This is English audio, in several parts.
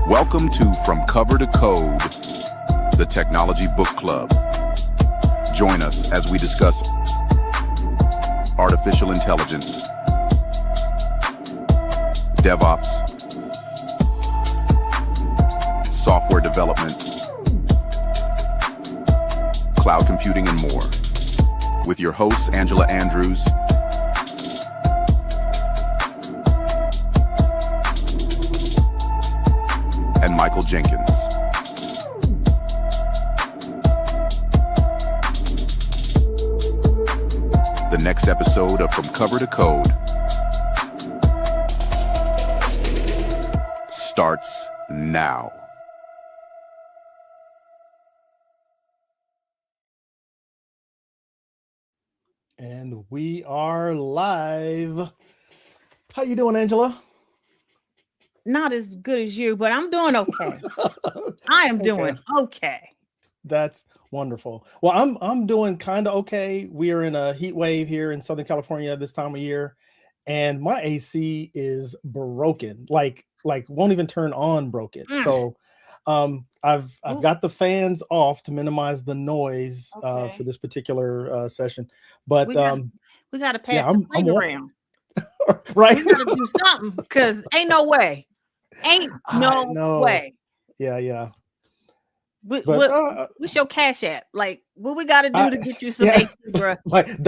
Welcome to From Cover to Code, the Technology Book Club. Join us as we discuss artificial intelligence, DevOps, software development, cloud computing, and more. With your hosts, Angela Andrews and Michael Jenkins. The next episode of From Cover to Code starts now. And we are live. How you doing, Angela? Not as good as you, but I'm doing okay. I am doing okay. That's wonderful. Well, I'm doing kind of okay. We are in a heat wave here in Southern California this time of year, and my AC is broken. Like won't even turn on broken. So I've got the fans off to minimize the noise for this particular session. But we got to pass the plate around. Right. We got to do something because ain't no way. Ain't no way. Yeah. What's your cash app? Like, what we got to do to get you some AC, bro? Like $.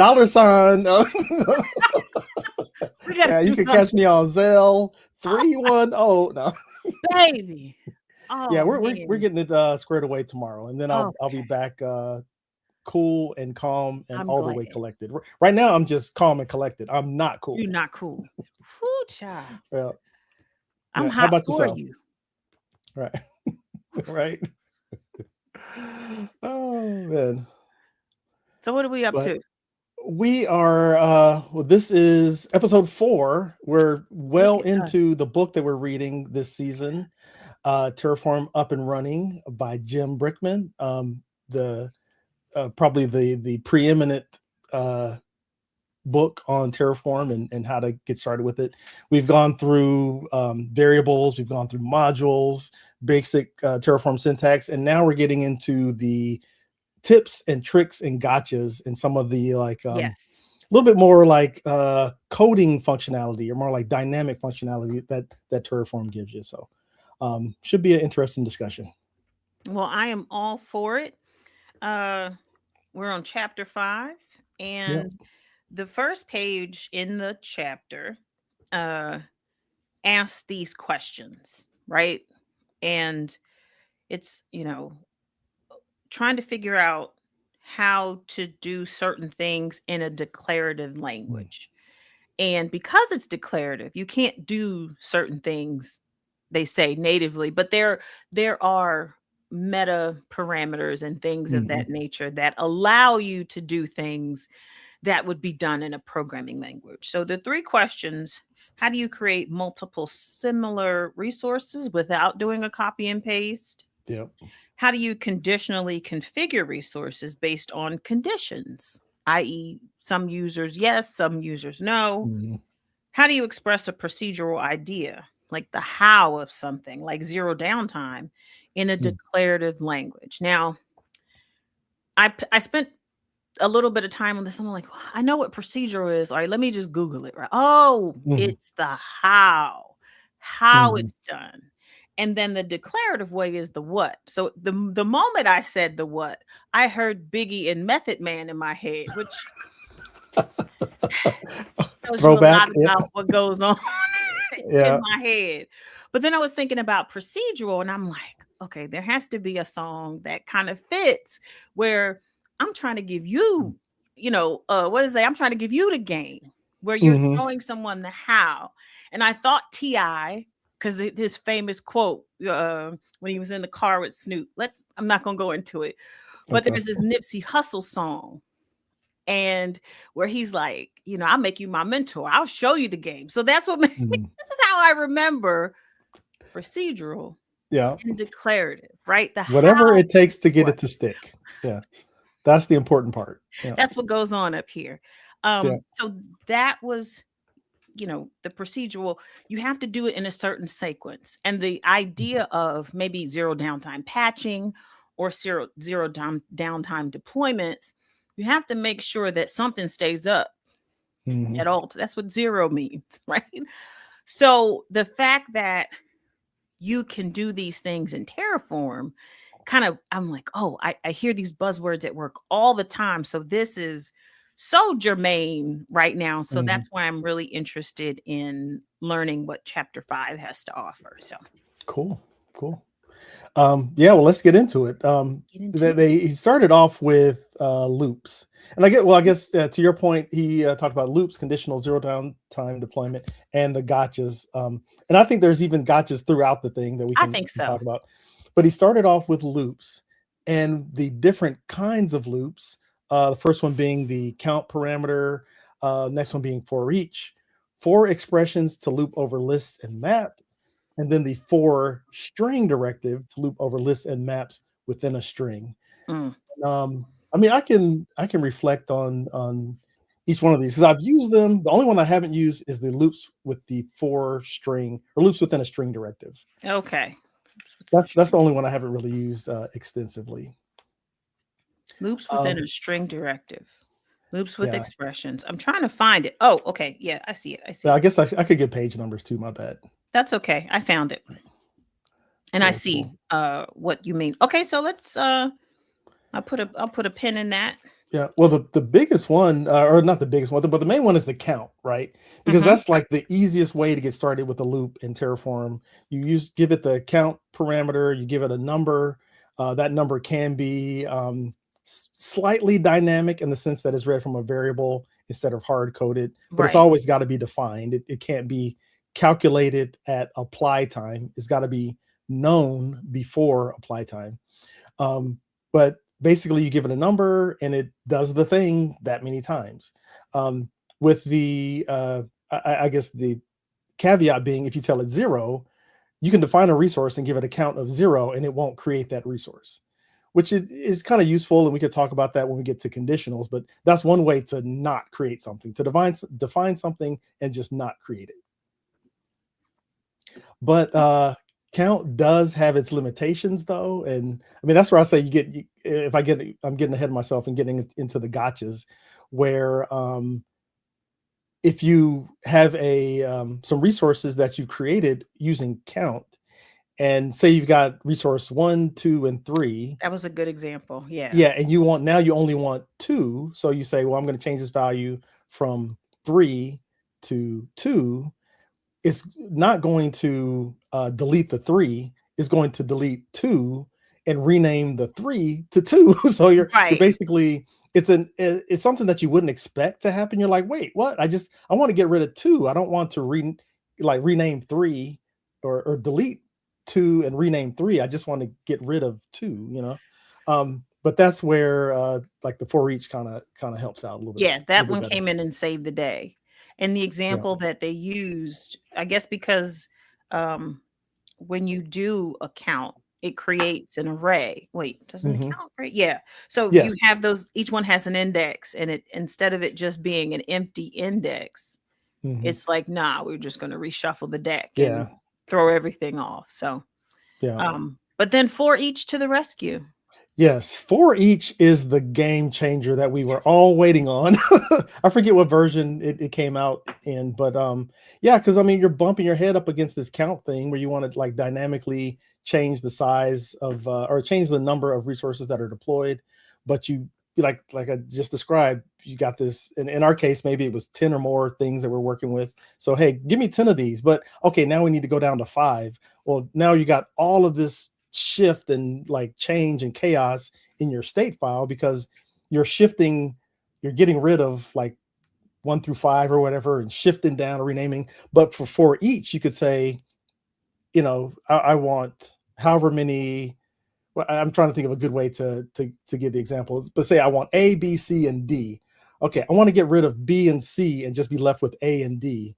You can catch me on Zelle 310. No, baby. Yeah, we're getting it squared away tomorrow, and then I'll be back cool and calm and all the way collected. Right now, I'm just calm and collected. I'm not cool. You're not cool. Whoo, child. Yeah. I'm hot How about for yourself? you. Right. Right. Oh man. So what are we up to? We are this is episode 4. We're well into the book that we're reading this season, Terraform Up and Running by Jim Brikman. The probably the preeminent book on Terraform and how to get started with it. We've gone through variables, we've gone through modules, basic Terraform syntax, and now we're getting into the tips and tricks and gotchas and some of the a little bit more like coding functionality or more like dynamic functionality that Terraform gives you. So should be an interesting discussion. Well, I am all for it. We're on chapter 5, and the first page in the chapter asks these questions, right? And it's, trying to figure out how to do certain things in a declarative language. And because it's declarative, you can't do certain things, they say, natively, but there are meta parameters and things of that nature that allow you to do things that would be done in a programming language. So the 3 questions: how do you create multiple similar resources without doing a copy and paste? Yeah. How do you conditionally configure resources based on conditions, i.e., some users yes, some users no? How do you express a procedural idea, like the how of something, like zero downtime, in a declarative language? Now, I spent a little bit of time on this. I'm like, I know what procedural is. All right, let me just Google it. Right? Oh, it's the how it's done. And then the declarative way is the what. So the moment I said the what, I heard Biggie and Method Man in my head, which tells you a lot about what goes on in my head. But then I was thinking about procedural, and I'm like, okay, there has to be a song that kind of fits where I'm trying to give you, I'm trying to give you the game where you're showing someone the how. And I thought T.I., because his famous quote when he was in the car with Snoop, I'm not going to go into it, but there's this Nipsey Hussle song, and where he's like, I'll make you my mentor. I'll show you the game. So that's what this is how I remember procedural and declarative, right? Whatever it takes to get it to stick. Yeah. That's the important part. Yeah. That's what goes on up here. So that was the procedural, you have to do it in a certain sequence. And the idea of maybe zero downtime patching or zero downtime deployments, you have to make sure that something stays up at all. That's what zero means, right? So the fact that you can do these things in Terraform, I'm like, oh, I hear these buzzwords at work all the time. So this is so germane right now. So that's why I'm really interested in learning what Chapter 5 has to offer. So cool. Yeah, well, let's get into it. He started off with loops, and I guess to your point, he talked about loops, conditional, zero downtime deployment, and the gotchas. And I think there's even gotchas throughout the thing that we can talk about. But he started off with loops and the different kinds of loops. The first one being the count parameter, next one being for each, 4 expressions to loop over lists and maps, and then the 4 string directive to loop over lists and maps within a string. I mean, I can reflect on each one of these because I've used them. The only one I haven't used is the loops with the 4 string or loops within a string directive. Okay. That's the only one I haven't really used extensively. Loops within a string directive. Loops with expressions. I'm trying to find it. Oh, okay. Yeah, I see it. I guess I could get page numbers too. My bad. That's okay. I found it. And I see what you mean. Okay, so let's I'll put a pin in that. Yeah. Well, the biggest one, or not the biggest one, but the main one is the count, right? Because that's like the easiest way to get started with a loop in Terraform. You give it the count parameter, you give it a number. That number can be slightly dynamic in the sense that it's read from a variable instead of hard coded, but it's always got to be defined. It can't be calculated at apply time. It's got to be known before apply time. But basically you give it a number and it does the thing that many times. With the, I guess the caveat being, if you tell it 0, you can define a resource and give it a count of 0 and it won't create that resource, which is kind of useful. And we could talk about that when we get to conditionals, but that's one way to not create something, to define something and just not create it. But count does have its limitations though. And I mean, that's where I say I'm getting ahead of myself and getting into the gotchas where if you have some resources that you've created using count, and say you've got resource 1, 2, and 3. That was a good example. Yeah. Yeah. And you only want 2. So you say, well, I'm going to change this value from 3 to 2. It's not going to delete the 3. It's going to delete 2 and rename the 3 to 2. So you're basically, it's something that you wouldn't expect to happen. You're like, wait, what? I want to get rid of 2. I don't want to rename 3 or delete 2 and rename 3. I just want to get rid of 2, but that's where like the for each kind of helps out a little bit. Yeah, that one came in and saved the day. And the example that they used, I guess, because when you do a count, it creates an array. Wait, doesn't it count? Right? Yeah. So you have those, each one has an index, and it, instead of it just being an empty index, it's like, nah, we're just going to reshuffle the deck and throw everything off. So, but then for each to the rescue. Yes, for each is the game changer that we were all waiting on. I forget what version it came out in, but because I mean, you're bumping your head up against this count thing where you want to like dynamically change the size of or change the number of resources that are deployed, but you like I just described, you got this. In our case, maybe it was 10 or more things that we're working with. So hey, give me 10 of these, but okay, now we need to go down to 5. Well, now you got all of this shift and like change and chaos in your state file because you're getting rid of like 1 through 5 or whatever and shifting down or renaming. But for each, you could say, I want however many. Well, I'm trying to think of a good way to give the examples, but say I want A, B, C, and D. Okay, I want to get rid of B and C and just be left with A and D.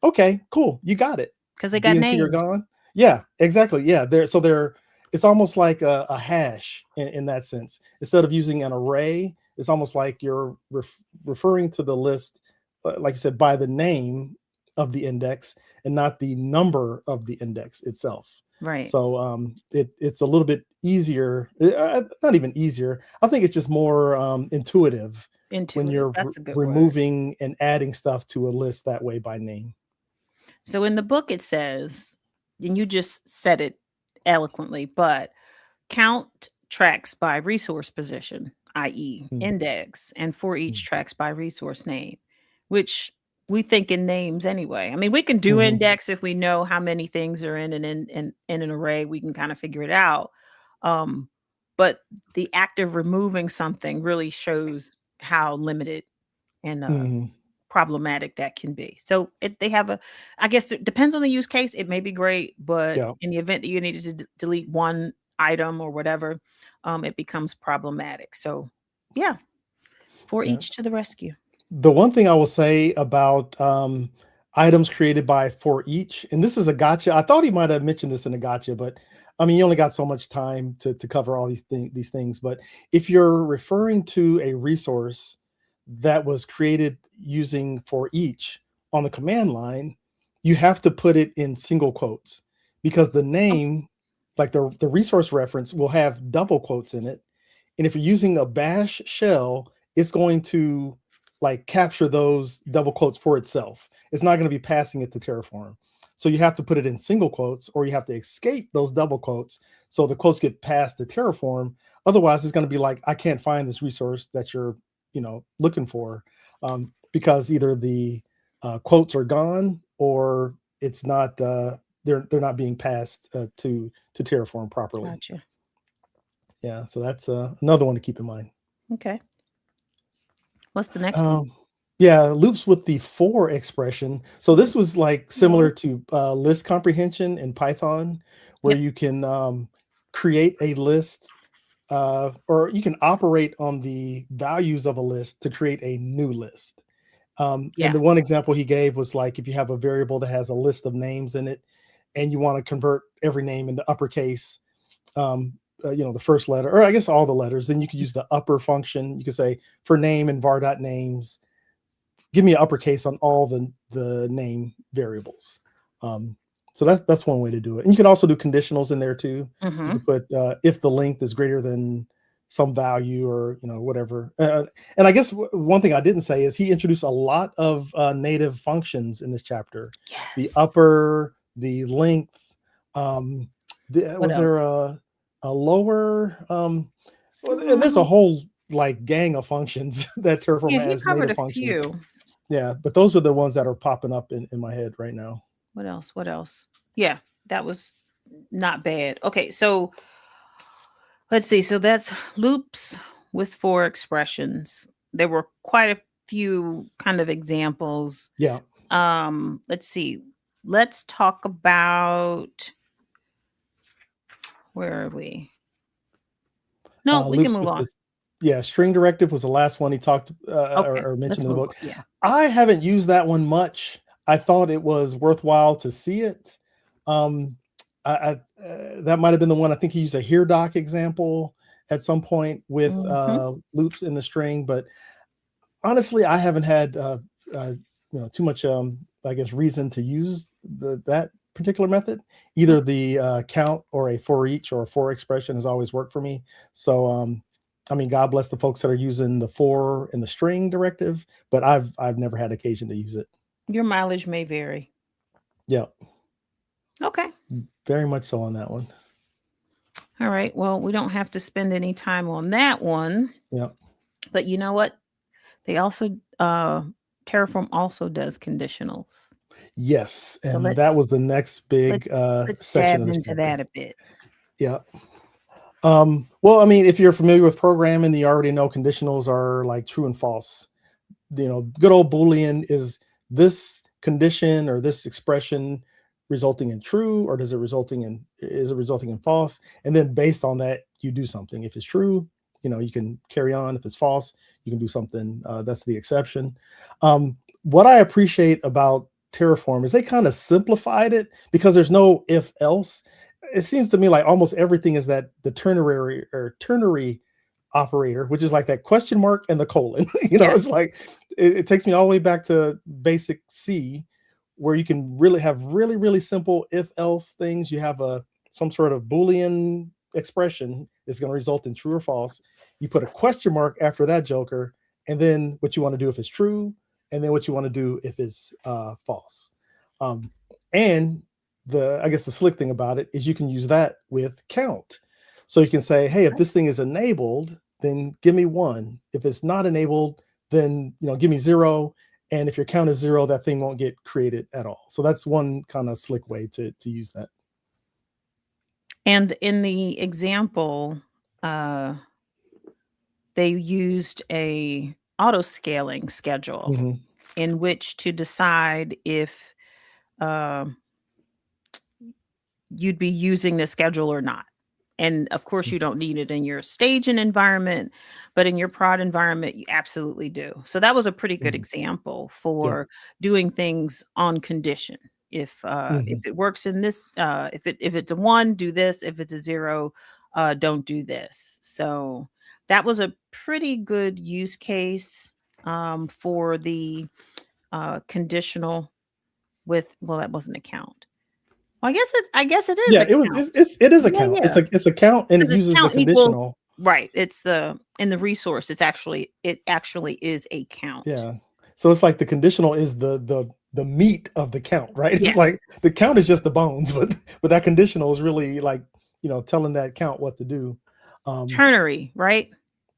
Okay, cool, you got it. Because they got names. You're gone. Yeah, exactly. Yeah, it's almost like a hash in that sense. Instead of using an array, it's almost like you're referring to the list, like I said, by the name of the index and not the number of the index itself. Right. So it's a little bit easier, not even easier. I think it's just more intuitive when you're That's a good removing word. and adding stuff to a list that way by name. So in the book it says, and you just said it eloquently, but count tracks by resource position, i.e. index, and for each tracks by resource name, which we think in names anyway. I mean, we can do index if we know how many things are in an array. We can kind of figure it out. But the act of removing something really shows how limited and problematic that can be. So they have I guess it depends on the use case. It may be great, but in the event that you needed to delete one item or whatever, it becomes problematic. So yeah, for each to the rescue. The one thing I will say about items created by for each, and this is a gotcha. I thought he might have mentioned this in a gotcha, but I mean, you only got so much time to cover all these things. But if you're referring to a resource that was created using for each on the command line, you have to put it in single quotes, because the name, like the resource reference, will have double quotes in it. And if you're using a bash shell, it's going to like capture those double quotes for itself. It's not going to be passing it to Terraform. So you have to put it in single quotes, or you have to escape those double quotes so the quotes get passed to Terraform. Otherwise, it's going to be like, I can't find this resource that you're looking for, because either the quotes are gone or it's not they're not being passed to Terraform properly. Gotcha. Yeah, so that's another one to keep in mind. Okay. What's the next one? Yeah, loops with the for expression. So this was like similar to list comprehension in Python, where you can create a list, or you can operate on the values of a list to create a new list. And the one example he gave was like, if you have a variable that has a list of names in it and you want to convert every name into uppercase, the first letter, or I guess all the letters, then you could use the upper function. You could say for name and var.names, give me an uppercase on all the name variables. So that's one way to do it. And you can also do conditionals in there too. You can put if the length is greater than some value, or whatever. And I guess one thing I didn't say is he introduced a lot of native functions in this chapter. The upper, the length. Was there a lower? And there's a whole like gang of functions that Terraform has native functions. Few. Yeah, but those are the ones that are popping up in my head right now. What else? Yeah, that was not bad. Okay, so let's see. So that's loops with for expressions. There were quite a few kind of examples. Yeah. Let's see. Let's talk about, where are we? No, we can move on. String directive was the last one he talked or mentioned in the book. Yeah. I haven't used that one much. I thought it was worthwhile to see it. That might have been the one. I think he used a here doc example at some point with loops in the string, but honestly, I haven't had too much I guess reason to use that particular method. Either the count or a for each or a for expression has always worked for me. So I mean, God bless the folks that are using the for and the string directive, but I've never had occasion to use it. Your mileage may vary. Yeah. Okay. Very much so on that one. All right. Well, we don't have to spend any time on that one. Yeah. But you know what? They also Terraform also does conditionals. Yes, and so that was the next big let's section dive into that a bit. Yeah. Well, I mean, if you're familiar with programming, you already know conditionals are like true and false. Good old Boolean, is this condition or this expression resulting in true, or is it resulting in false? And then based on that, you do something. If it's true, you can carry on. If it's false, you can do something. That's the exception. What I appreciate about Terraform is they kind of simplified it, because there's no if else. It seems to me like almost everything is that the ternary operator, which is like that question mark and the colon. It's like it takes me all the way back to basic C, where you can really have really simple if-else things. You have some sort of Boolean expression is going to result in true or false. You put a question mark after that joker, and then what you want to do if it's true, and then what you want to do if it's false. And I guess the slick thing about it is you can use that with count. So you can say, hey, if this thing is enabled, then give me 1. If it's not enabled, then give me 0. And if your count is 0, that thing won't get created at all. So that's one kind of slick way to use that. And in the example, they used a auto scaling schedule in which to decide if you'd be using the schedule or not. And of course, you don't need it in your staging environment, but in your prod environment, you absolutely do. So that was a pretty good example for doing things on condition. If it works in this, if it's a 1, do this. If it's a 0, don't do this. So that was a pretty good use case for the conditional with, well, that wasn't a count. Well, I guess it is. Yeah, it is a count. Yeah. It's a count, and it uses the conditional. Right. It's in the resource. It actually is a count. Yeah. So it's like the conditional is the meat of the count, right? It's like the count is just the bones, but that conditional is really like telling that count what to do. Ternary, right?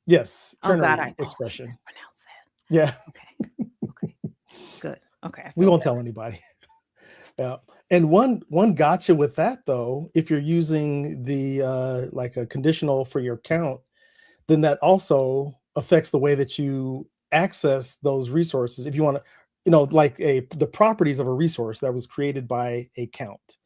Yes. Ternary I expression. Pronounce that. Yeah. Okay. Good. Okay. We won't tell anybody. Yeah. And one gotcha with that though, if you're using the like a conditional for your count, then that also affects the way that you access those resources. If you want to, like the properties of a resource that was created by a count.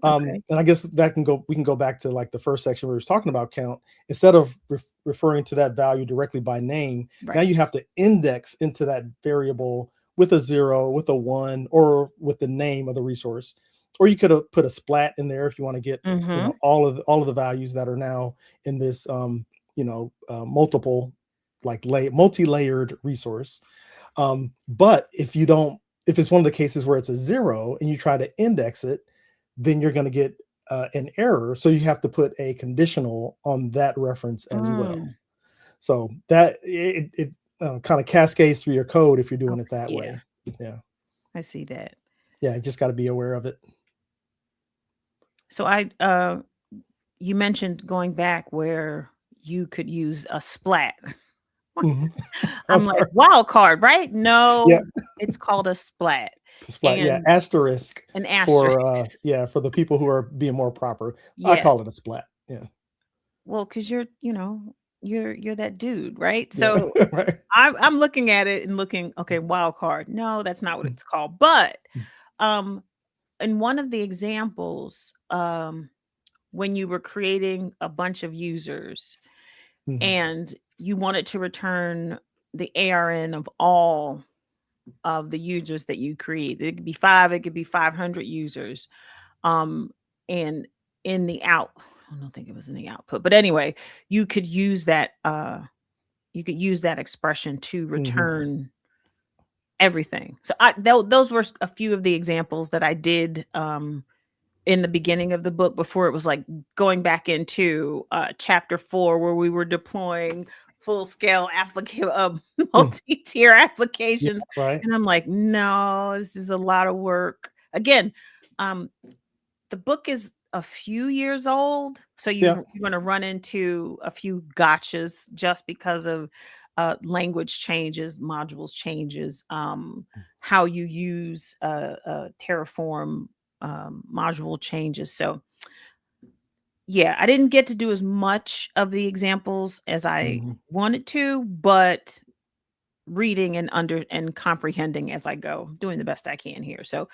And I guess we can go back to like the first section where we were talking about count. Instead of referring to that value directly by name, now you have to index into that variable with a 0, with a 1, or with the name of the resource. Or you could have put a splat in there if you want to get all of the values that are now in this multiple like multi-layered resource. But if it's one of the cases where it's a 0 and you try to index it, then you're going to get an error. So you have to put a conditional on that reference as well. So that it kind of cascades through your code if you're doing it that way. Yeah. I see that. Yeah. You just got to be aware of it. So you mentioned going back where you could use a splat. I'm like, wild card, right? No, it's called a splat. Splat, asterisk. An asterisk. For the people who are being more proper. I call it a splat. Yeah. Well, because you're that dude, right? So I'm looking at it and looking, okay, wild card. No, that's not what it's called. But in one of the examples, when you were creating a bunch of users and you wanted to return the ARN of all of the users that you create, it could be 5, it could be 500 users. And in the I don't think it was in the output, but anyway, you could use that expression to return everything. So those were a few of the examples that I did in the beginning of the book before it was like going back into chapter 4 where we were deploying full-scale multi-tier applications. And I'm like, no, this is a lot of work. Again, the book is a few years old, so you're going to run into a few gotchas just because of language changes, modules changes, how you use Terraform module changes. So I didn't get to do as much of the examples as I wanted to, but reading and comprehending as I go, doing the best I can here. So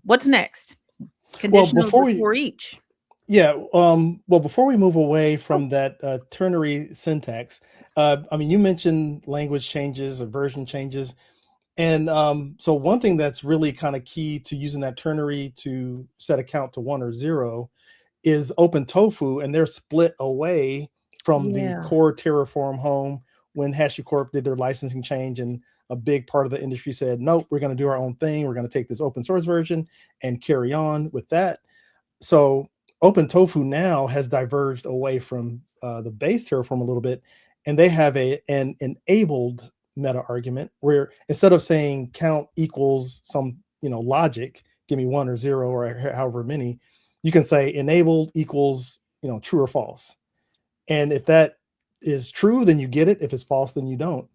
what's next? Conditionals for each. Before we move away from that ternary syntax, you mentioned language changes or version changes. And so one thing that's really kind of key to using that ternary to set a count to 1 or 0 is OpenTofu, and they're split away from the core Terraform home when HashiCorp did their licensing change and a big part of the industry said, nope, we're going to do our own thing. We're going to take this open source version and carry on with that. So OpenTofu now has diverged away from the base Terraform a little bit, and they have an enabled meta argument where instead of saying count equals some logic, give me 1 or 0 or however many, you can say enabled equals true or false. And if that is true, then you get it. If it's false, then you don't.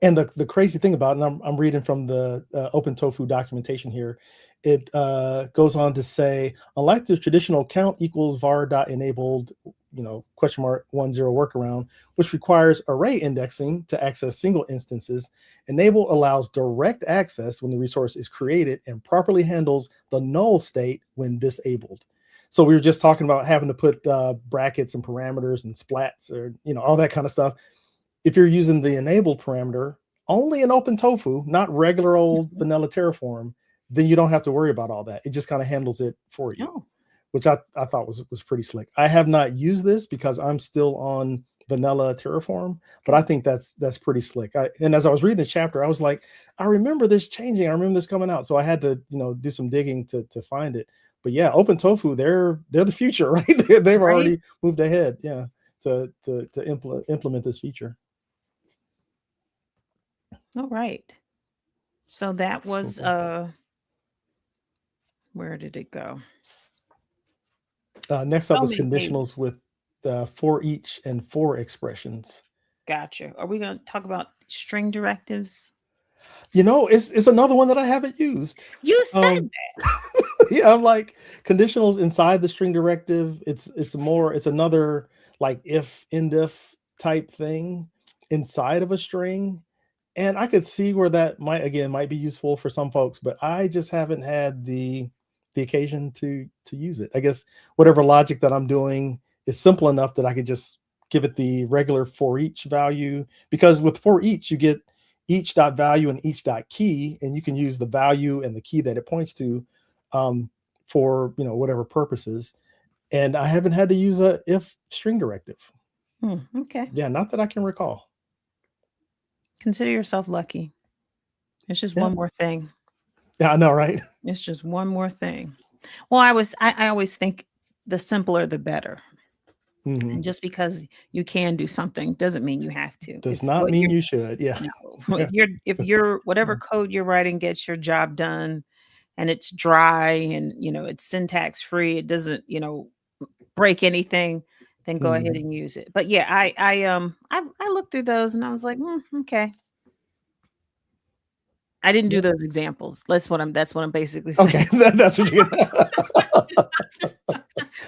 And the crazy thing about it, and I'm reading from the OpenTofu documentation here, it goes on to say, unlike the traditional count equals var.enabled, question mark 10 workaround, which requires array indexing to access single instances, enable allows direct access when the resource is created and properly handles the null state when disabled. So we were just talking about having to put brackets and parameters and splats or all that kind of stuff. If you're using the enabled parameter only in OpenTofu, not regular old vanilla Terraform, then you don't have to worry about all that. It just kind of handles it for you, which I thought was pretty slick. I have not used this because I'm still on vanilla Terraform, but I think that's pretty slick. And as I was reading the chapter, I was like, I remember this changing. I remember this coming out. So I had to do some digging to find it. But yeah, OpenTofu, they're the future, right? They've already moved ahead, to implement this feature. All right. So that was where did it go? Next up was conditionals with for each and for expressions. Gotcha. Are we going to talk about string directives? It's another one that I haven't used. You said that. Yeah, I'm like conditionals inside the string directive. It's another like if end if type thing inside of a string. And I could see where that might be useful for some folks, but I just haven't had the occasion to use it. I guess whatever logic that I'm doing is simple enough that I could just give it the regular for each value, because with for each you get each dot value and each dot key, and you can use the value and the key that it points to for whatever purposes. And I haven't had to use a if string directive. Okay. Yeah, not that I can recall. Consider yourself lucky. It's just one more thing. Yeah, I know, right? It's just one more thing. Well, I always think the simpler the better. And just because you can do something doesn't mean you have to. Does not mean you should. Yeah. No. If you're whatever code you're writing gets your job done, and it's dry and it's syntax free, it doesn't break anything, then go ahead and use it. But yeah, I looked through those and I was like, okay. I didn't do those examples. That's what I'm basically saying. Okay, that's what you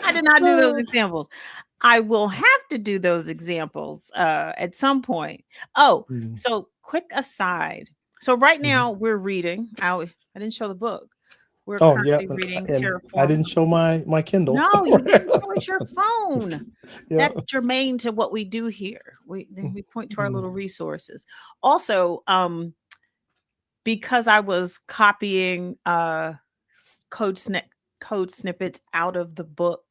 I did not do those examples. I will have to do those examples at some point. So quick aside. So right now we're reading. I didn't show the book. We're currently reading Terraform. I didn't show my Kindle. No, you didn't show us your phone. That's germane to what we do here. We point to our little resources. Also, because I was copying code snippets out of the book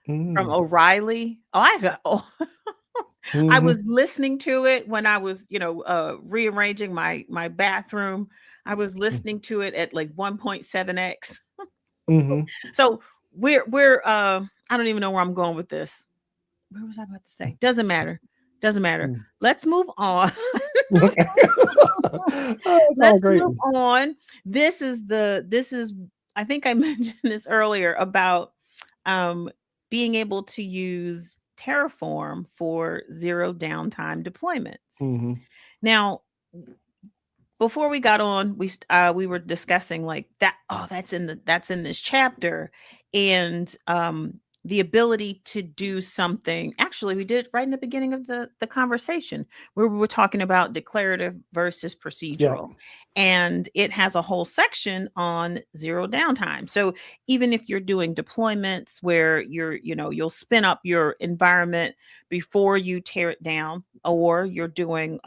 from O'Reilly. I was listening to it when I was, rearranging my bathroom. I was listening to it at like 1.7x. So we're I don't even know where I'm going with this. Where was I about to say? Doesn't matter. Let's move on. Let's move on. This is I think I mentioned this earlier about being able to use Terraform for zero downtime deployments. Now, before we got on, we were discussing like that. Oh, that's in this chapter, and the ability to do something. Actually, we did it right in the beginning of the conversation where we were talking about declarative versus procedural. And it has a whole section on zero downtime. So even if you're doing deployments where you'll spin up your environment before you tear it down, or you're doing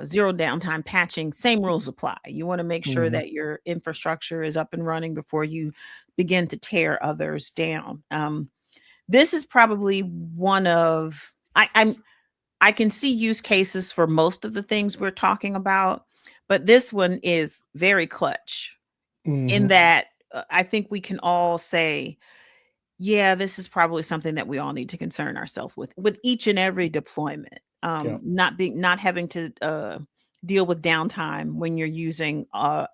zero downtime patching, same rules apply. You want to make sure that your infrastructure is up and running before you begin to tear others down. This is probably one of, I can see use cases for most of the things we're talking about, but this one is very clutch in that I think we can all say, yeah, this is probably something that we all need to concern ourselves with each and every deployment. Not having to deal with downtime when you're using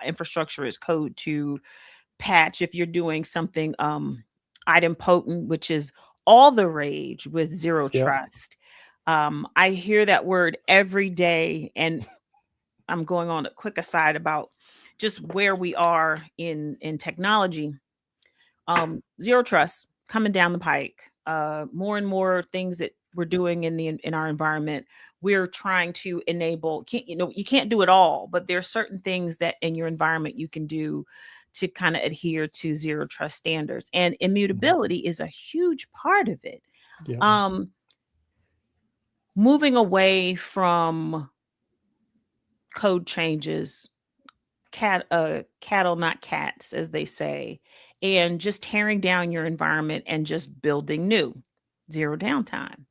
infrastructure as code to patch if you're doing something idempotent, which is all the rage with zero trust. I hear that word every day, and I'm going on a quick aside about just where we are in technology. Zero trust coming down the pike. More and more things that we're doing in our environment, we're trying to enable. You can't do it all, but there are certain things that in your environment you can do to kind of adhere to zero trust standards, and immutability is a huge part of it. Moving away from code changes, cattle not cats, as they say, and just tearing down your environment and just building new, zero downtime.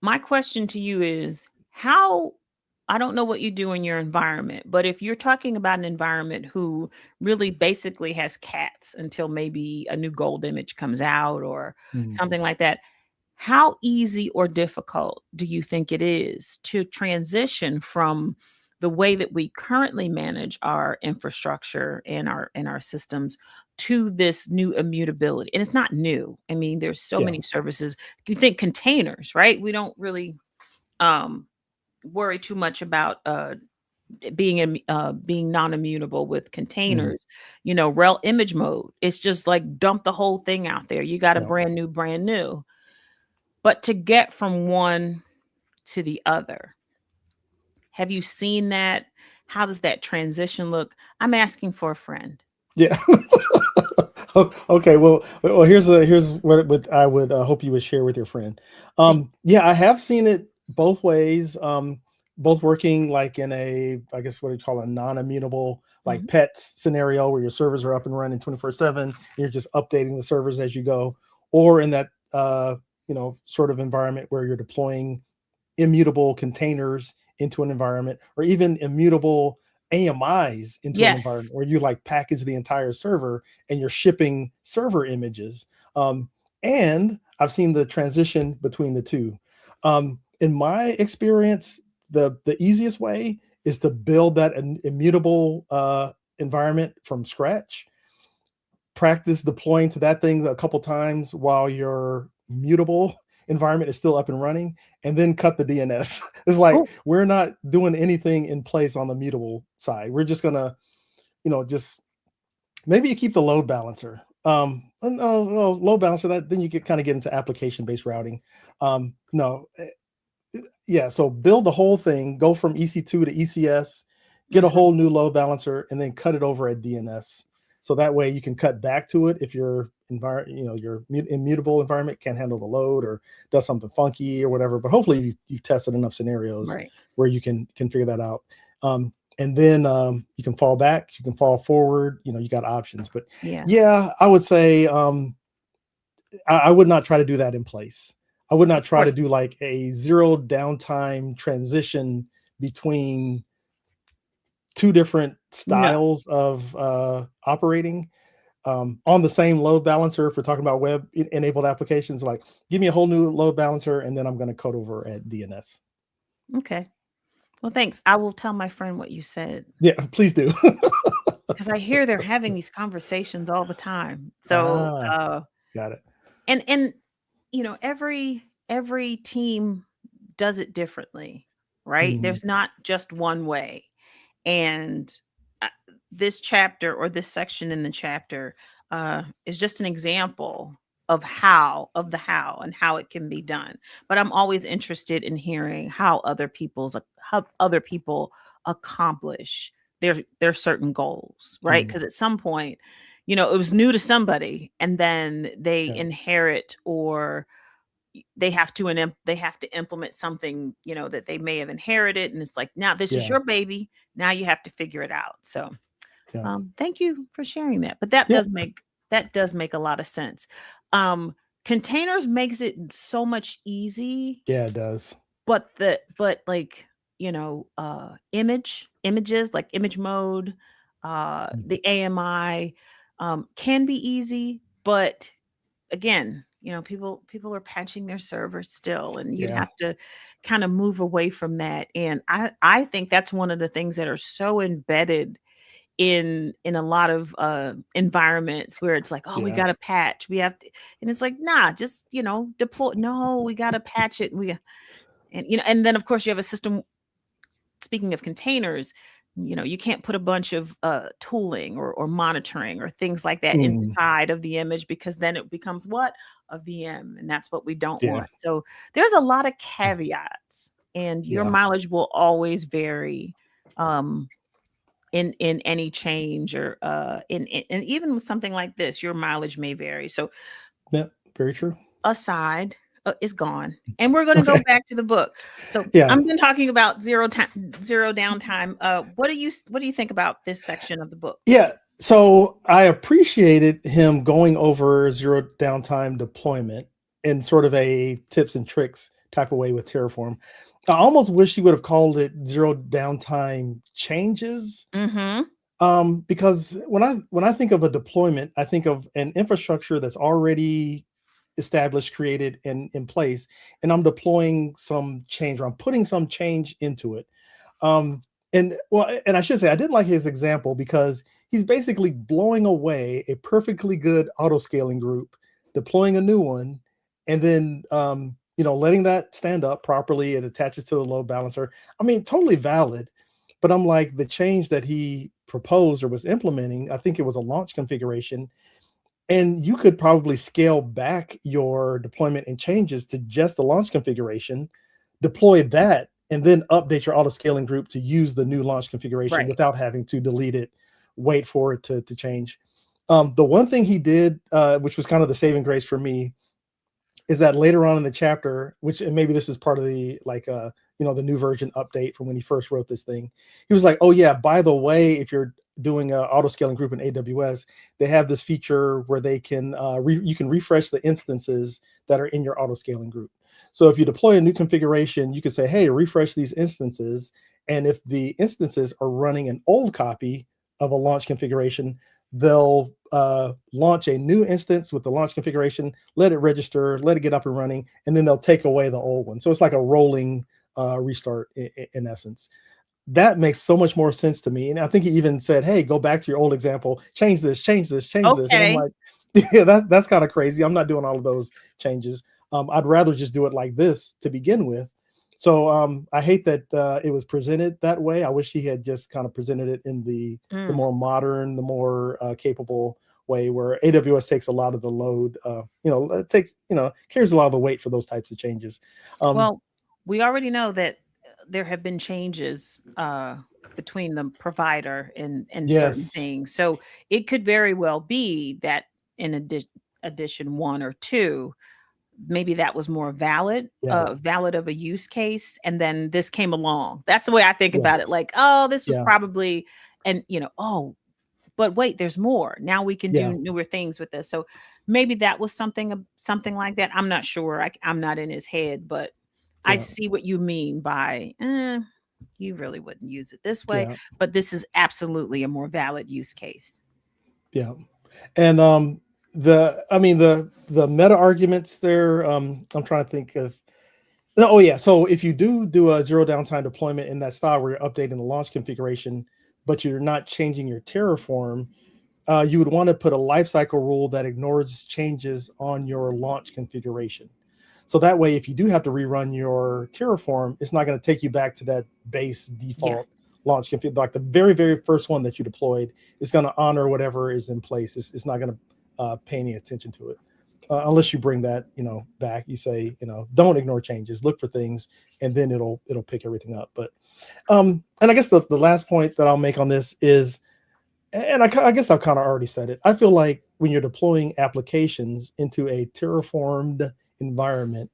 My question to you is, how, I don't know what you do in your environment, but if you're talking about an environment who really basically has cats until maybe a new gold image comes out or something like that, how easy or difficult do you think it is to transition from the way that we currently manage our infrastructure and our systems to this new immutability? And it's not new. I mean, there's so many services. You think containers, right? We don't really worry too much about being non-immutable with containers. Rel image mode, it's just like dump the whole thing out there. You got a brand new. But to get from one to the other, have you seen that? How does that transition look? I'm asking for a friend. Yeah. Okay. Well, here's what I would hope you would share with your friend. Yeah, I have seen it both ways. Both working like in I guess what you call a non-immutable, like pets scenario where your servers are up and running 24/7. You're just updating the servers as you go, or in that sort of environment where you're deploying immutable containers into an environment, or even immutable AMIs into an environment where you like package the entire server and you're shipping server images. And I've seen the transition between the two. In my experience, the easiest way is to build that immutable environment from scratch. Practice deploying to that thing a couple times while your mutable environment is still up and running, and then cut the DNS. It's like, we're not doing anything in place on the mutable side. We're just gonna, just maybe you keep the load balancer. Load balancer, that then you kind of get into application-based routing. So build the whole thing, go from EC2 to ECS, get a whole new load balancer, and then cut it over at DNS. So that way you can cut back to it if your your immutable environment can't handle the load or does something funky or whatever. But hopefully you've tested enough scenarios where you can figure that out. And then you can fall back, you can fall forward. You got options. But yeah, I would say I would not try to do that in place. I would not try to do like a zero downtime transition between two different styles of operating on the same load balancer. If we're talking about web enabled applications, like give me a whole new load balancer and then I'm going to code over at DNS. Okay. Well, thanks. I will tell my friend what you said. Yeah, please do. Because I hear they're having these conversations all the time. So got it. And every team does it differently, right? There's not just one way. And this chapter, or this section in the chapter, is just an example of the how and how it can be done. But I'm always interested in hearing how other people accomplish their certain goals, right? Because at some point, it was new to somebody, and then they inherit, or they have to implement something, that they may have inherited, and it's like, now this is your baby. Now you have to figure it out. So thank you for sharing that. But that does make a lot of sense. Containers makes it so much easy. Yeah, it does. but like, images like image mode, the AMI, can be easy, but again, people are patching their servers still, and you'd have to kind of move away from that. And I think that's one of the things that are so embedded in a lot of environments where it's like, oh, we got to patch, we have to, and it's like, nah, just deploy. No, we got to patch it. And then of course you have a system. Speaking of containers, you can't put a bunch of tooling or monitoring or things like that inside of the image, because then it becomes what? A VM, and that's what we don't want. So there's a lot of caveats, and your mileage will always vary in any change, or and even with something like this, your mileage may vary. So yeah, very true. Aside is gone, and we're going to go back to the book. So I'm been talking about zero downtime. What do you think about this section of the book? Yeah, so I appreciated him going over zero downtime deployment in sort of a tips and tricks type of way with Terraform. I almost wish he would have called it zero downtime changes. Because when I think of a deployment, I think of an infrastructure that's already established, created, and in place, and I'm deploying some change, or I'm putting some change into it. And I should say I didn't like his example, because he's basically blowing away a perfectly good auto scaling group, deploying a new one, and then letting that stand up properly. It attaches to the load balancer. I mean, totally valid. But I'm like, the change that he proposed or was implementing, I think it was a launch configuration, and you could probably scale back your deployment and changes to just the launch configuration, deploy that, and then update your auto scaling group to use the new launch configuration without having to delete it, wait for it to change. The one thing he did, which was kind of the saving grace for me, is that later on in the chapter, and maybe this is part of the the new version update from when he first wrote this thing, he was like, oh yeah, by the way, if you're doing an auto scaling group in AWS, they have this feature where they can you can refresh the instances that are in your auto scaling group. So if you deploy a new configuration, you can say, hey, refresh these instances, and if the instances are running an old copy of a launch configuration, they'll launch a new instance with the launch configuration, let it register, let it get up and running, and then they'll take away the old one. So it's like a rolling restart in essence. That makes so much more sense to me. And I think he even said, hey, go back to your old example, change this, change this, change this. And I'm like, yeah, that's kind of crazy. I'm not doing all of those changes. I'd rather just do it like this to begin with. So I hate that it was presented that way. I wish he had just kind of presented it in the more modern, the more capable way, where AWS takes a lot of the load, it takes, carries a lot of the weight for those types of changes. Well, we already know that there have been changes between the provider and certain things. So it could very well be that in addition 1 or 2, maybe that was more valid of a use case, and then this came along. That's the way I think about it. Like, oh, this was probably, and but wait, there's more. Now we can do newer things with this. So maybe that was something like that. I'm not sure. I'm not in his head, but I see what you mean by you really wouldn't use it this way, but this is absolutely a more valid use case. Yeah. And the meta arguments there, I'm trying to think of. So if you do a zero downtime deployment in that style where you're updating the launch configuration, but you're not changing your Terraform, you would want to put a lifecycle rule that ignores changes on your launch configuration. So that way, if you do have to rerun your Terraform, it's not going to take you back to that base default launch config. Like the very, very first one that you deployed is going to honor whatever is in place. It's not going to pay any attention to it. Unless you bring that, back. You say, don't ignore changes, look for things, and then it'll pick everything up. But and I guess the last point that I'll make on this is, and I guess I've kind of already said it, I feel like when you're deploying applications into a terraformed environment,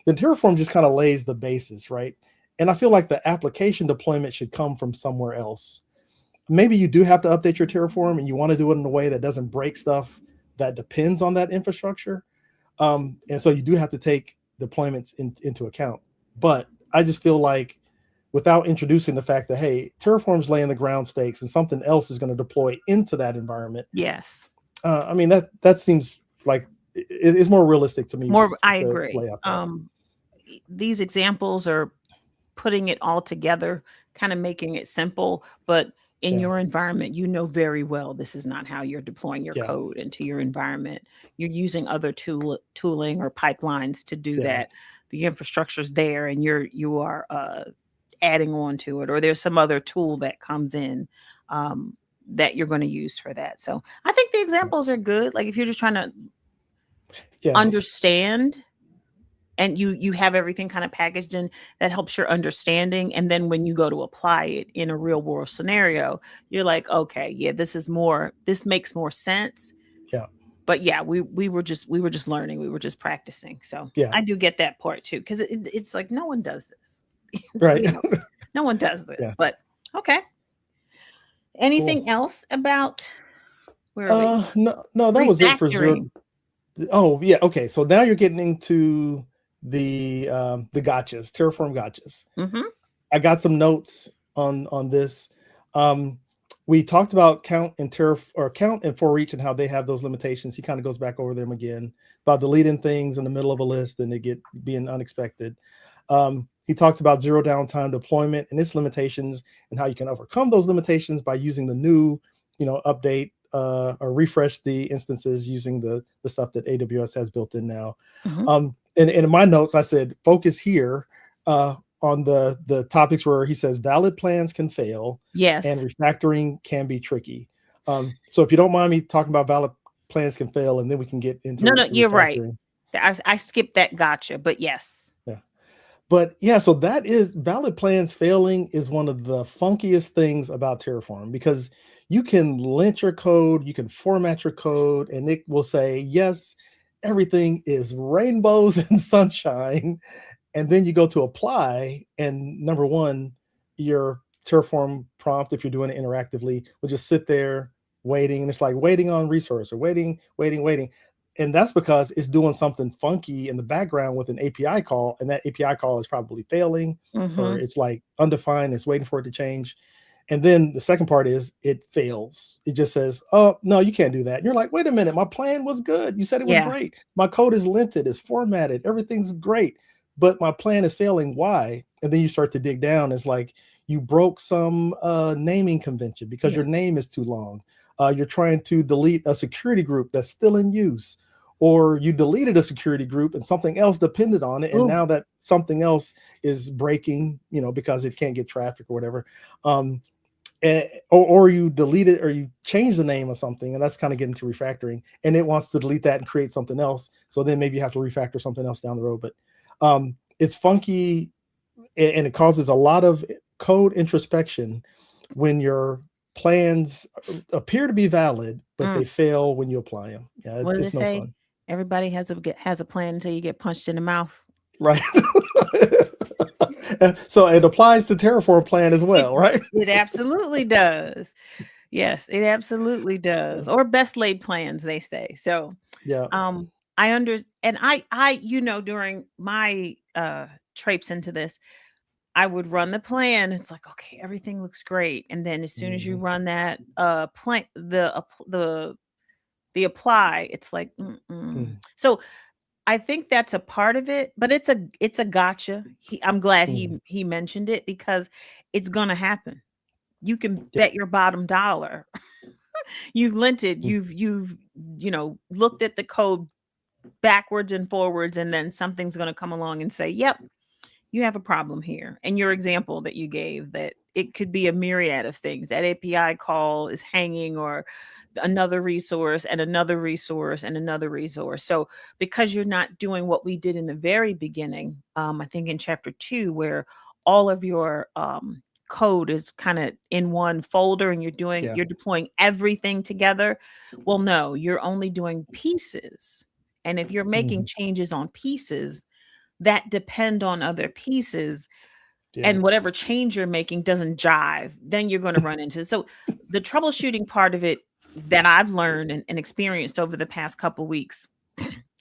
the Terraform just kind of lays the basis, right? And I feel like the application deployment should come from somewhere else. Maybe you do have to update your Terraform, and you want to do it in a way that doesn't break stuff that depends on that infrastructure. And so you do have to take deployments into account. But I just feel like without introducing the fact that, hey, Terraform's laying the ground stakes and something else is going to deploy into that environment. Yes. I mean, that seems like it's more realistic to me. I agree. These examples are putting it all together, kind of making it simple, but in your environment, you know very well this is not how you're deploying your code into your environment. You're using other tooling or pipelines to do that. The infrastructure's there, and you are adding on to it, or there's some other tool that comes in that you're going to use for that. So I think the examples are good. Like if you're just trying to understand, and you have everything kind of packaged in, that helps your understanding. And then when you go to apply it in a real world scenario, you're like, okay, yeah, this makes more sense. Yeah. But yeah, we were just learning, we were just practicing. So I do get that part too, because it's like no one does this. Right. No one does this. But okay. Anything else about where are we? No, that was it for zero. Oh yeah, okay. So now you're getting into the gotchas, Terraform gotchas. I got some notes on this. We talked about count and for each and how they have those limitations. He kind of goes back over them again about deleting things in the middle of a list and it being unexpected. He talked about zero downtime deployment and its limitations and how you can overcome those limitations by using the new, update or refresh the instances using the stuff that AWS has built in now. And in my notes, I said, focus here on the topics where he says valid plans can fail. Yes. And refactoring can be tricky. So if you don't mind me talking about valid plans can fail, and then we can get into No, you're right. I skipped that gotcha, but yes. Yeah. But yeah, so that is valid plans failing is one of the funkiest things about Terraform, because you can lint your code, you can format your code, and it will say, yes, everything is rainbows and sunshine. And then you go to apply, and number one, your Terraform prompt, if you're doing it interactively, will just sit there waiting. And it's like waiting on resource or waiting. And that's because it's doing something funky in the background with an API call. And that API call is probably failing, or it's like undefined. It's waiting for it to change. And then the second part is it fails. It just says, oh, no, you can't do that. And you're like, wait a minute, my plan was good. You said it was great. My code is linted, it's formatted, everything's great, but my plan is failing. Why? And then you start to dig down. It's like you broke some naming convention because your name is too long. You're trying to delete a security group that's still in use, or you deleted a security group and something else depended on it. And now that something else is breaking, because it can't get traffic or whatever. Or you delete it, or you change the name of something, and that's kind of getting to refactoring, and it wants to delete that and create something else. So then maybe you have to refactor something else down the road. But it's funky, and it causes a lot of code introspection when your plans appear to be valid, but they fail when you apply them. Yeah, what it's no say? Fun. Everybody has a plan until you get punched in the mouth. Right. So it applies to Terraform plan as well, right? It absolutely does. Yes, it absolutely does. Or best laid plans, they say. So yeah. I understand. And I during my traipse into this, I would run the plan. It's like, okay, everything looks great. And then as soon as you run that plan, the apply, it's like, So I think that's a part of it, but it's a gotcha. I'm glad he mentioned it, because it's gonna happen. You can bet your bottom dollar. You've linted, you've looked at the code backwards and forwards, and then something's gonna come along and say, yep, you have a problem here. And your example that you gave, that it could be a myriad of things. That API call is hanging, or another resource and another resource and another resource. So because you're not doing what we did in the very beginning, I think in chapter 2, where all of your code is kind of in one folder and you're deploying everything together. Well, no, you're only doing pieces. And if you're making changes on pieces that depend on other pieces, and whatever change you're making doesn't jive, then you're going to run into it. So the troubleshooting part of it that I've learned and experienced over the past couple of weeks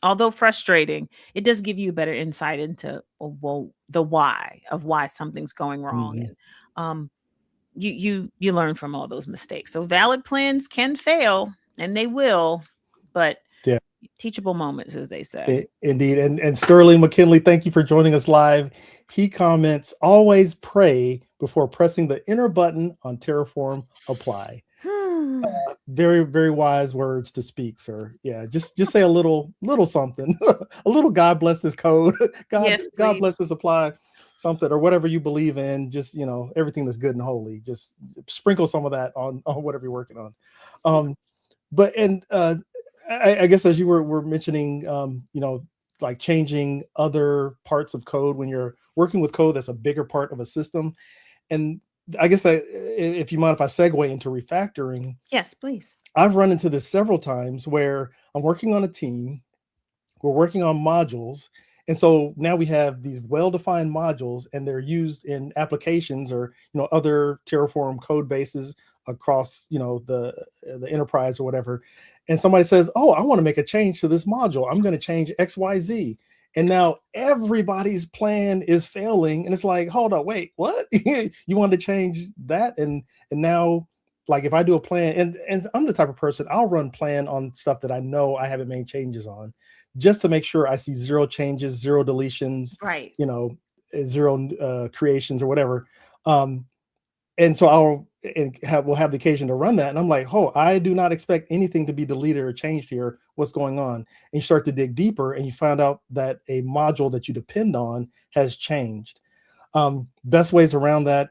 although frustrating, it does give you a better insight into the why of why something's going wrong. Mhm. And you learn from all those mistakes. So valid plans can fail, and they will, but Yeah. teachable moments, as they say. Indeed. And Sterling McKinley, thank you for joining us live. He comments, always pray before pressing the enter button on Terraform Apply. Very, very wise words to speak, sir. Yeah, just say a little something, a little God bless this code. God bless this apply something, or whatever you believe in. Just, everything that's good and holy. Just sprinkle some of that on whatever you're working on. I guess as you were mentioning, like changing other parts of code when you're working with code that's a bigger part of a system. And I guess if you mind if I segue into refactoring. Yes, please. I've run into this several times where I'm working on a team, we're working on modules. And so now we have these well-defined modules, and they're used in applications or, other Terraform code bases across, the enterprise or whatever. And somebody says, oh, I want to make a change to this module. I'm going to change XYZ. And now everybody's plan is failing. And it's like, hold on, wait, what? You wanted to change that? And now, like, if I do a plan, and I'm the type of person, I'll run plan on stuff that I know I haven't made changes on, just to make sure I see 0 changes, 0 deletions, right? 0 creations or whatever. And so we'll have the occasion to run that. And I'm like, oh, I do not expect anything to be deleted or changed here. What's going on? And you start to dig deeper, and you find out that a module that you depend on has changed. Best ways around that,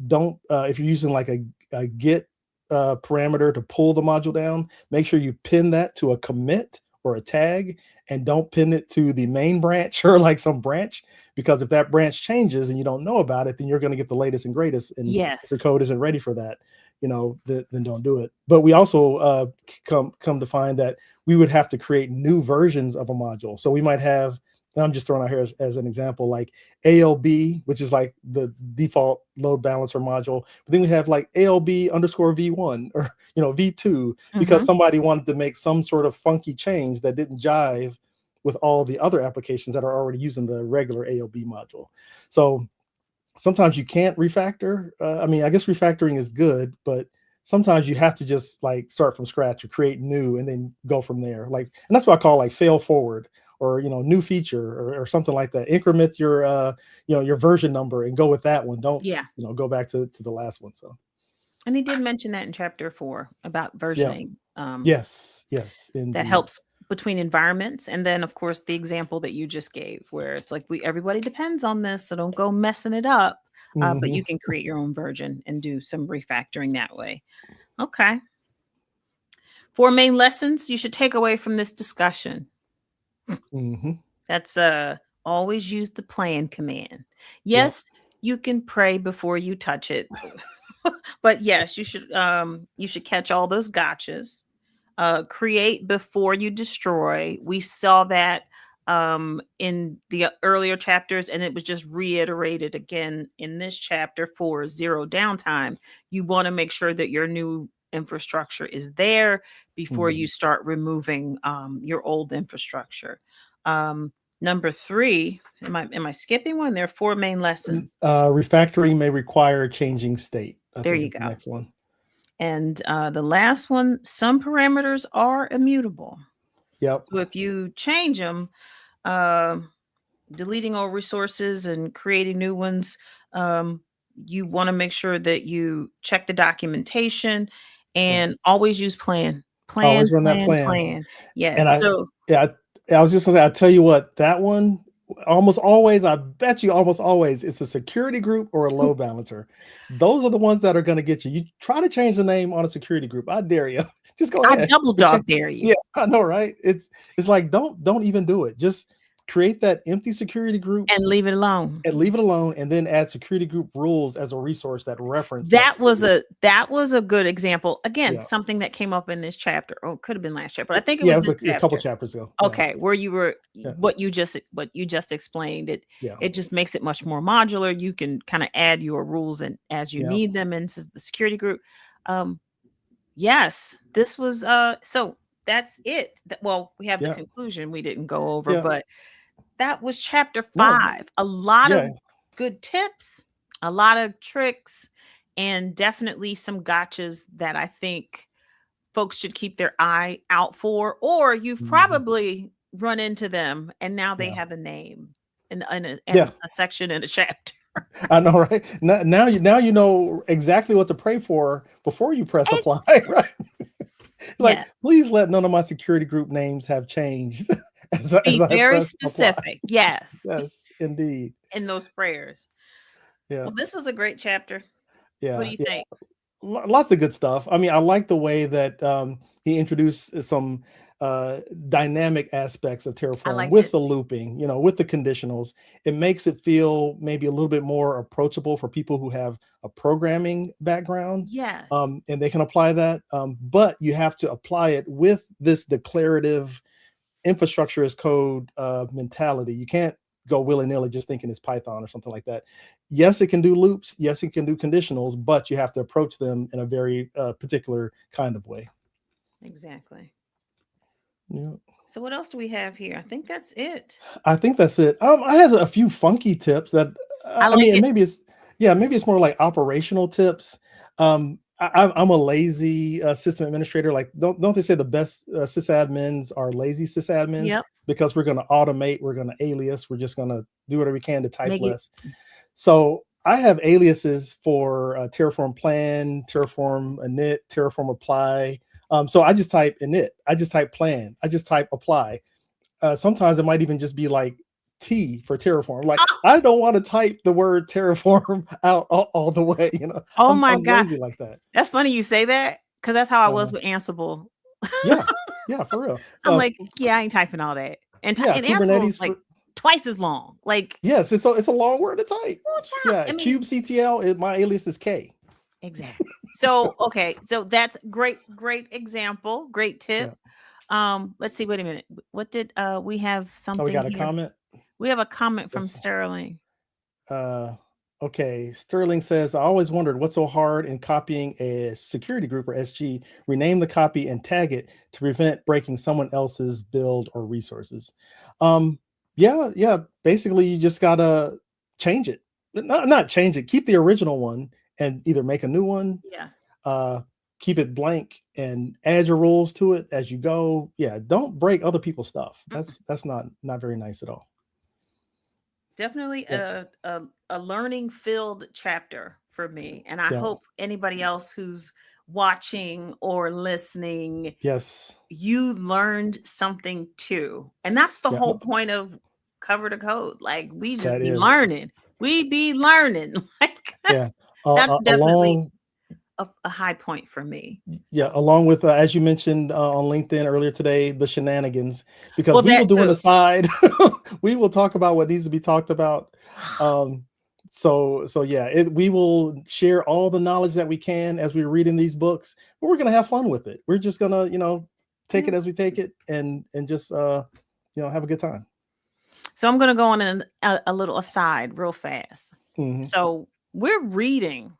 don't, if you're using like a Git parameter to pull the module down, make sure you pin that to a commit or a tag, and don't pin it to the main branch or like some branch, because if that branch changes and you don't know about it, then you're going to get the latest and greatest. And if your code isn't ready for that, then don't do it. But we also come to find that we would have to create new versions of a module. So we might have, and I'm just throwing out here as an example, like ALB, which is like the default load balancer module. But then we have like ALB_V1 or, V2, because somebody wanted to make some sort of funky change that didn't jive with all the other applications that are already using the regular ALB module. So sometimes you can't refactor. I guess refactoring is good, but sometimes you have to just like start from scratch or create new and then go from there. Like, and that's what I call like fail forward, or new feature or something like that. Increment your your version number and go with that one. Don't go back to the last one. So, and he did mention that in chapter 4 about versioning. Yes, indeed. That helps between environments. And then of course the example that you just gave, where it's like everybody depends on this, so don't go messing it up. But you can create your own version and do some refactoring that way. Okay. 4 main lessons you should take away from this discussion. That's always use the plan command. Yes, you can pray before you touch it. But yes, you should catch all those gotchas. Create before you destroy. We saw that in the earlier chapters, and it was just reiterated again in this chapter for 0 downtime. You want to make sure that your new infrastructure is there before you start removing your old infrastructure. Number 3, am I skipping one? There are 4 main lessons. Refactoring may require changing state. There you go. The next one. And the last one, some parameters are immutable. Yep. So if you change them, deleting all resources and creating new ones, you want to make sure that you check the documentation and always use plan. Always run that plan. Yes. And I was just gonna say, I tell you what, that one almost always, I bet you almost always, it's a security group or a load balancer. Those are the ones that are going to get you. You try to change the name on a security group, I dare you. Just go ahead. I double dog dare you. Yeah, I know, right? It's like don't even do it. Just create that empty security group and leave it alone. And then add security group rules as a resource that reference. That was a good example. Again, something that came up in this chapter. Oh, it could have been last chapter, but I think it was a couple chapters ago. Okay, where you were what you just explained. It just makes it much more modular. You can kind of add your rules and as you need them into the security group. Yes, this was so that's it. Well, we have the Yeah. conclusion we didn't go over, Yeah. but that was chapter No. 5. A lot Yeah. of good tips, a lot of tricks, and definitely some gotchas that I think folks should keep their eye out for, or you've Mhm. probably run into them and now they Yeah. have a name and Yeah. a section and a chapter. I know, right? Now you know exactly what to pray for before you press apply, right? It's like, Yes. please let none of my security group names have changed as Be I very press apply. specific. Yes. Yes, indeed. In those prayers. Yeah. Well, this was a great chapter. What do Yeah. you Yeah. think? Lots of good stuff. I mean, I like the way that he introduced some dynamic aspects of Terraform liked with it. the looping, with the conditionals. It makes it feel maybe a little bit more approachable for people who have a programming background. Yes. And they can apply that. But you have to apply it with this declarative infrastructure as code mentality. You can't go willy-nilly just thinking it's Python or something like that. Yes, it can do loops. Yes, it can do conditionals, but you have to approach them in a very particular kind of way. Exactly. Yeah. So what else do we have here? I think that's it. I think that's it. I had a few funky tips that I mean, maybe it's more like operational tips. I'm a lazy system administrator. Like, don't they say the best sysadmins are lazy sysadmins? Yep. Because we're going to automate, we're going to alias, we're just going to do whatever we can to type less. So I have aliases for Terraform plan, Terraform init, Terraform apply. So I just type init, I just type plan, I just type apply. Sometimes it might even just be like T for Terraform. Like, I don't want to type the word Terraform out all the way, Oh I'm God. lazy like that. That's funny you say that, because that's how I was with Ansible. Yeah, for real. I'm like, I ain't typing all that. And Ansible is like twice as long. Like, yes, it's a long word to type. Yeah, kubectl, my alias is K. Exactly. So okay, so that's great example, great tip. Yeah. Let's see. Wait a minute. What did we have something? Oh, we got here. A comment. We have a comment from Sterling. Okay, Sterling says, I always wondered what's so hard in copying a security group or SG. Rename the copy and tag it to prevent breaking someone else's build or resources. Yeah. Basically, you just gotta change it. Not change it. Keep the original one and either make a new one. Yeah. Keep it blank and add your rules to it as you go. Yeah, don't break other people's stuff. That's not very nice at all. Definitely a learning filled chapter for me. And I hope anybody else who's watching or listening, yes, you learned something too. And that's the whole point of Cover to Code. Like, we just be learning. We be learning. Like, that's definitely a high point for me. Yeah, along with as you mentioned on LinkedIn earlier today, the shenanigans, because we will do an aside. We will talk about what needs to be talked about. So yeah, we will share all the knowledge that we can as we're reading these books, but we're gonna have fun with it. We're just gonna take it as we take it and just have a good time. So I'm gonna go on a little aside real fast. Mm-hmm. So we're reading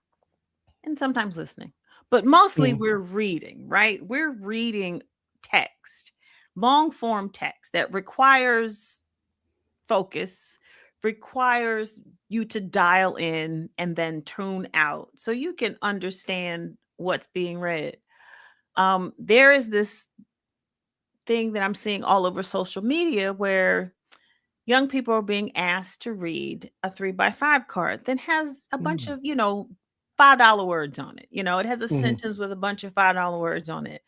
and sometimes listening, but mostly we're reading, right? We're reading text, long form text that requires focus, requires you to dial in and then tune out so you can understand what's being read. There is this thing that I'm seeing all over social media where young people are being asked to read a 3x5 card that has a bunch of, $5 words on it. It has a sentence with a bunch of $5 words on it.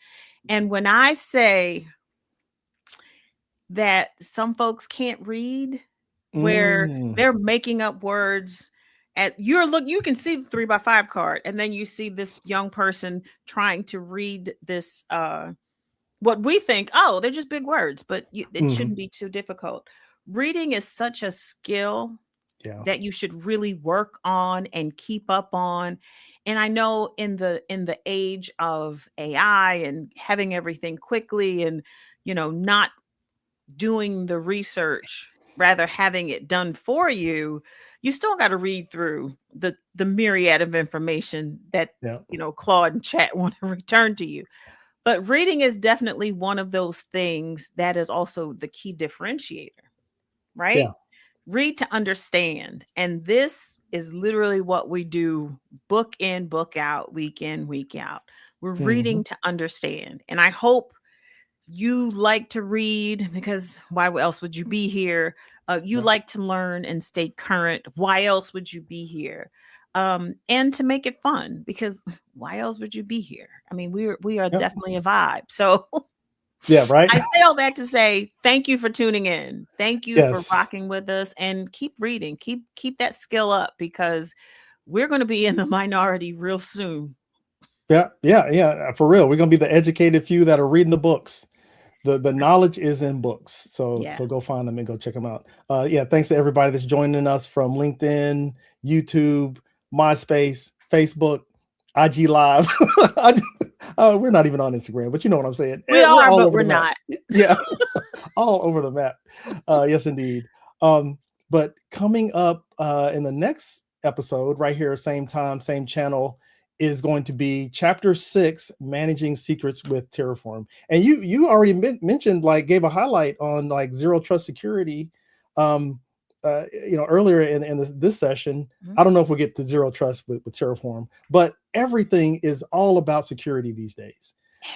And when I say that some folks can't read, where they're making up words you can see the 3x5 card, and then you see this young person trying to read this, what we think, they're just big words, but it shouldn't be too difficult. Reading is such a skill that you should really work on and keep up on. And I know in the age of AI and having everything quickly and, not doing the research, rather having it done for you, you still got to read through the myriad of information that, Claude and chat want to return to you. But reading is definitely one of those things that is also the key differentiator, right? Yeah. Read to understand. And this is literally what we do book in, book out, week in, week out. We're reading to understand. And I hope you like to read, because why else would you be here? You like to learn and stay current. Why else would you be here? And to make it fun, because why else would you be here? I mean, we are definitely a vibe. So yeah, right. I say all that to say thank you for tuning in. Thank you for rocking with us, and keep reading. Keep that skill up, because we're going to be in the minority real soon. Yeah. For real. We're gonna be the educated few that are reading the books. The knowledge is in books. So go find them and go check them out. Yeah, thanks to everybody that's joining us from LinkedIn, YouTube, MySpace, Facebook, IG Live. We're not even on Instagram, but you know what I'm saying. We are, but we're not. Yeah, all over the map. Yes, indeed. But coming up in the next episode, right here, same time, same channel, is going to be chapter 6, managing secrets with Terraform. And you already mentioned, like, gave a highlight on like zero trust security earlier in this session. I don't know if we'll get to zero trust with Terraform, but everything is all about security these days.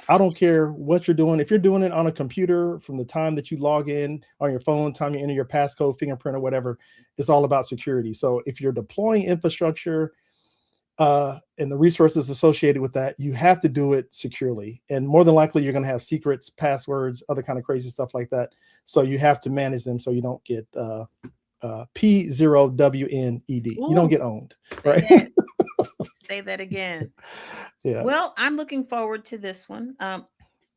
I don't care what you're doing. If you're doing it on a computer, from the time that you log in on your phone, time you enter your passcode, fingerprint, or whatever, it's all about security. So if you're deploying infrastructure and the resources associated with that, you have to do it securely. And more than likely, you're going to have secrets, passwords, other kind of crazy stuff like that. So you have to manage them so you don't get P0WNED. You don't get owned, right? Say that again. Yeah. Well, I'm looking forward to this one.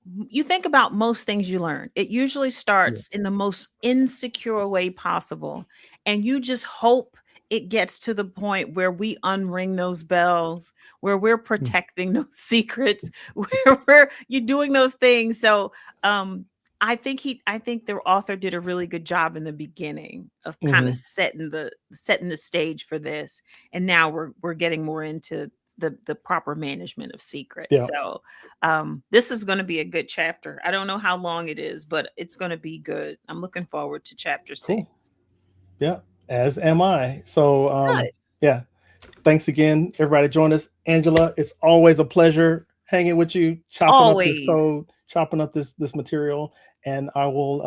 You think about most things you learn, it usually starts in the most insecure way possible. And you just hope it gets to the point where we unring those bells, where we're protecting those secrets, where you're doing those things. So I think the author did a really good job in the beginning of kind of setting the stage for this. And now we're getting more into the proper management of secrets. Yeah. So this is going to be a good chapter. I don't know how long it is, but it's going to be good. I'm looking forward to chapter 6. Cool. Yeah, as am I. So yeah, thanks again, everybody. Join us. Angela, it's always a pleasure hanging with you, chopping up this code, chopping up this material. And I will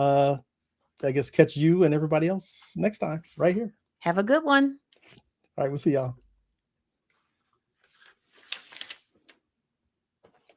I guess catch you and everybody else next time right here. Have a good one. All right, we'll see y'all.